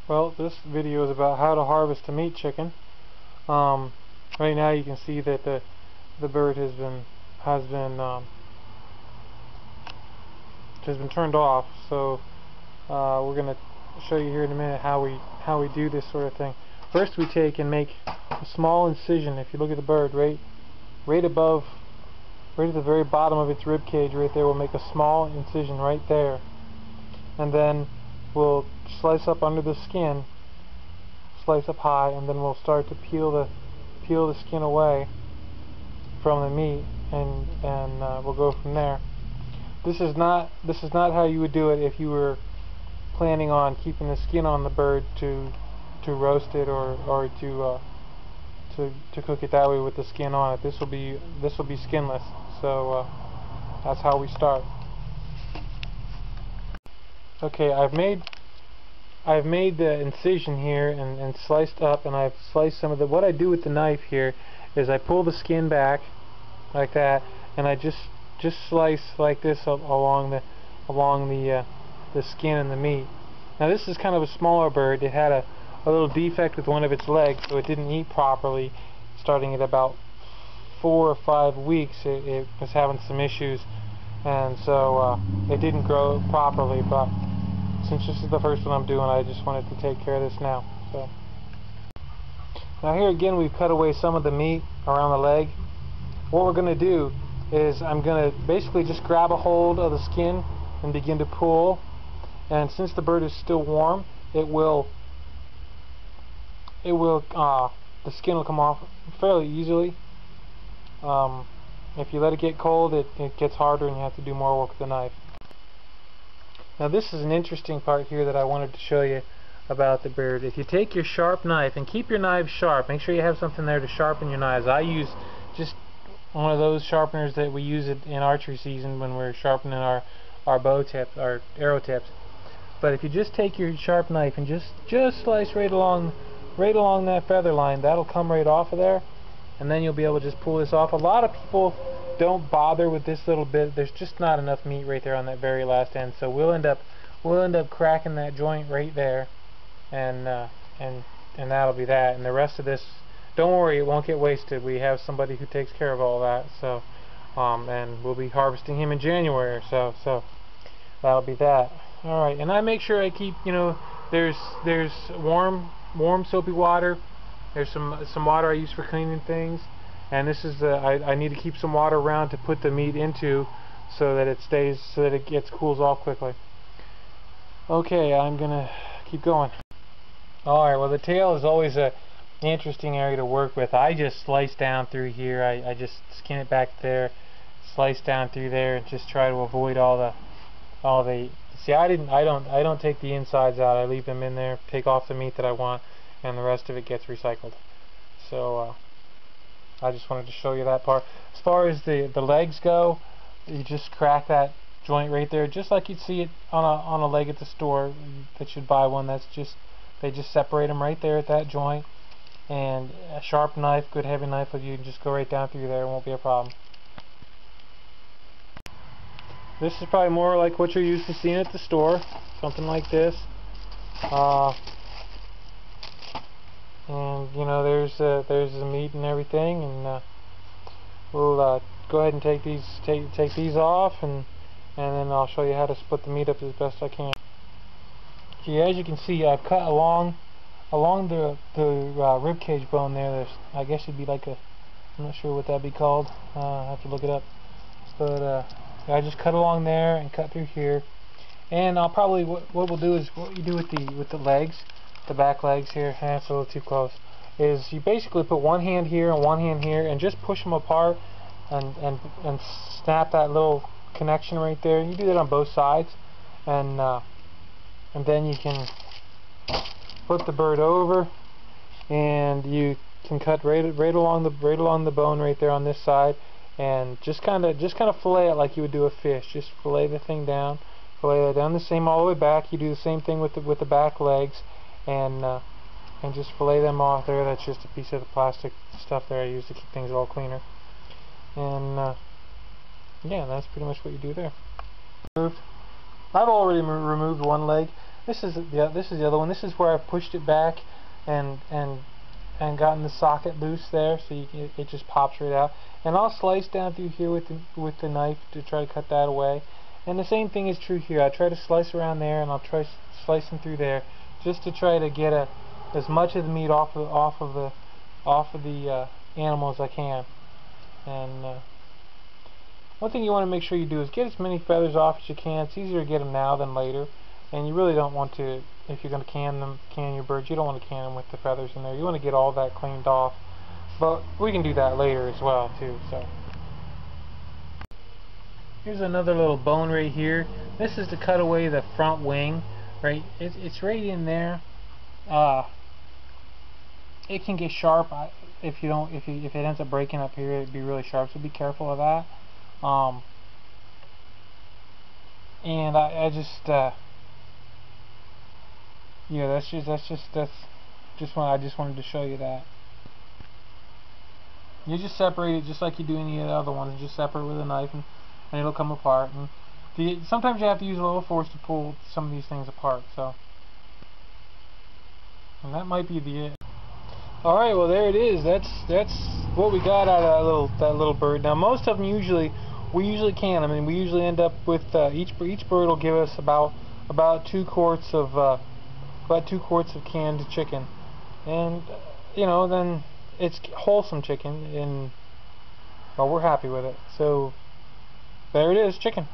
Well, this video is about how to harvest a meat chicken. Right now you can see that the bird has been turned off. So we're gonna show you here in a minute how we do this sort of thing. First, we take and make a small incision. If you look at the bird, right above, right at the very bottom of its rib cage, right there, we'll make a small incision right there, and then we'll slice up under the skin, slice up high, and then we'll start to peel the skin away from the meat, and we'll go from there. This is not how you would do it if you were planning on keeping the skin on the bird to roast it or to cook it that way with the skin on it. This will be skinless. So that's how we start. Okay, I've made the incision here and sliced up, and I've sliced some of the. What I do with the knife here is I pull the skin back like that, and I just slice like this along the skin and the meat. Now this is kind of a smaller bird. It had a little defect with one of its legs, so it didn't eat properly. Starting at about 4 or 5 weeks, it was having some issues, and so it didn't grow properly. But since this is the first one I'm doing, I just wanted to take care of this now. So now here again, we've cut away some of the meat around the leg. What we're going to do is I'm going to basically just grab a hold of the skin and begin to pull. And since the bird is still warm, the skin will come off fairly easily. If you let it get cold, it gets harder and you have to do more work with the knife. Now this is an interesting part here that I wanted to show you about the bird. If you take your sharp knife, and keep your knives sharp, make sure you have something there to sharpen your knives. I use just one of those sharpeners that we use it in archery season when we're sharpening our bow tips, our arrow tips. But if you just take your sharp knife and just slice right along that feather line, that'll come right off of there, and then you'll be able to just pull this off. A lot of people don't bother with this little bit. There's just not enough meat right there on that very last end, so we'll end up cracking that joint right there, and that'll be that. And the rest of this, don't worry, it won't get wasted. We have somebody who takes care of all that. So and we'll be harvesting him in January, so that'll be that. Alright, and I make sure I keep, there's warm soapy water. There's some water I use for cleaning things, and this is I need to keep some water around to put the meat into, so that it cools off quickly. Okay, I'm gonna keep going. Alright, well, the tail is always an interesting area to work with. I just slice down through here. I just skin it back there, slice down through there, and just try to avoid all the see, I don't take the insides out. I leave them in there, take off the meat that I want, and the rest of it gets recycled. So I just wanted to show you that part. As far as the legs go, you just crack that joint right there, just like you'd see it on a leg at the store that you'd buy one. They just separate them right there at that joint, and a sharp knife, good heavy knife with you, just go right down through there. It won't be a problem. This is probably more like what you're used to seeing at the store, something like this. And there's the meat and everything, and we'll go ahead and take these off, and then I'll show you how to split the meat up as best I can. Okay, as you can see, I've cut along the rib cage bone there. There's, I guess it'd be like I'm not sure what that'd be called. I have to look it up. But I just cut along there and cut through here, and I'll probably what we'll do is what you do with the legs, the back legs here. That's a little too close. Is you basically put one hand here and one hand here, and just push them apart, and snap that little connection right there. And you do that on both sides, and then you can flip the bird over, and you can cut right along the bone right there on this side. And just kind of fillet it like you would do a fish. Just fillet the thing down, fillet that down. The same all the way back. You do the same thing with the back legs, and just fillet them off there. That's just a piece of the plastic stuff there I use to keep things all cleaner. And yeah, that's pretty much what you do there. I've already removed one leg. This is the other one. This is where I've pushed it back and gotten the socket loose there, so it just pops right out. And I'll slice down through here with the knife to try to cut that away. And the same thing is true here. I try to slice around there, and I'll try slicing through there, just to try to get as much of the meat off of the animal as I can. And one thing you want to make sure you do is get as many feathers off as you can. It's easier to get them now than later, and you really don't want to, if you're going to can your birds, you don't want to can them with the feathers in there. You want to get all that cleaned off, but we can do that later as well too. So here's another little bone right here. This is to cut away the front wing. Right, it's right in there. It can get sharp if it ends up breaking up here. It'd be really sharp, so be careful of that. And I just yeah, that's just what I just wanted to show you that. You just separate it just like you do any of the other ones. You just separate with a knife, and it'll come apart. And sometimes you have to use a little force to pull some of these things apart. So, and that might be the it. All right, well there it is. That's what we got out of that little bird. Now most of them we usually can. I mean, we usually end up with each bird will give us about 2 quarts of canned chicken, and you know, then it's wholesome chicken, and well, we're happy with it. So there it is, chicken.